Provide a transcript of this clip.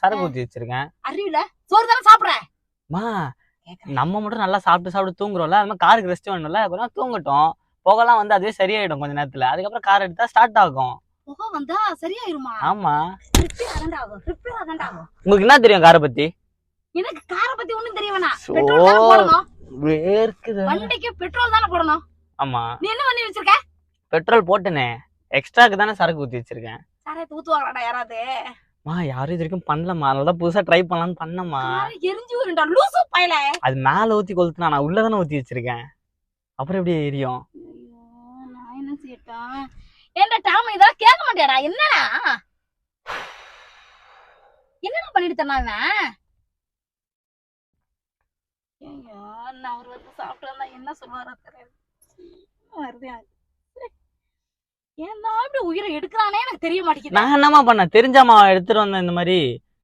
சரக்கு ஊத்தி வச்சிருக்கேன். அறிவில சோறு தானே சாப்பிடுறேன். நம்ம மட்டும் நல்லா சாப்பிட்டு தூங்குறோம்ல, அது மாதிரி காருக்கு ரெஸ்ட் வேணும்ல, கொஞ்சம் தூங்கட்டும். புகைலாம் வந்து அதுவே சரியாயிடும் கொஞ்ச நேரத்துல. அதுக்கப்புறம் கார் எடுத்தா ஸ்டார்ட் ஆகும். புகை வந்தா சரியாயிருமா? ஆமா. ரிப்பேர் ஆகும். உங்களுக்கு என்ன தெரியும் காரை பத்தி? எனக்கு காரை பத்தி ஒண்ணும் தெரிய வேணாம். பெட்ரோல் தானே போடணும். வேர்க்குது. வண்டிக்கு பெட்ரோல் தானே போடணும். ஆமா. நீ என்ன பண்ணி வச்சிருக்க? பெட்ரோல் போட்டனே. எக்ஸ்ட்ராக்கு தானே சரக்கு ஊத்தி வச்சிருக்கேன். சரக்கு ஊத்துவாங்கடா யாராவது? யாரும் இது வரைக்கும் பண்ணலமா. அதனால புதுசா ட்ரை பண்ணலாம்னு பண்ணமா. எரிஞ்சு வரும்டா லூசு பயல. அது மேல ஊத்தி கொளுத்துனா நான் உள்ளதானே ஊத்தி வச்சிருக்கேன். அப்புறம் எப்படி எரியும்? நான் என்ன செய்யட்டேன்? ஏன்டா டாம இதெல்லாம் கேட்க மாட்டியாடா? என்னடா பண்ணிட்டு தந்தானே? ஐயோ நான் அவர் வந்து சாப்பிட்டு என்ன சொல்லுவாரா தெரியல. ஏன்னா இப்படி உயிரை எடுக்கிறானே எனக்கு தெரிய மாட்டேங்குது. நான் என்னமா பண்ண தெரிஞ்சாமா எடுத்துட்டு வந்தேன் இந்த மாதிரி.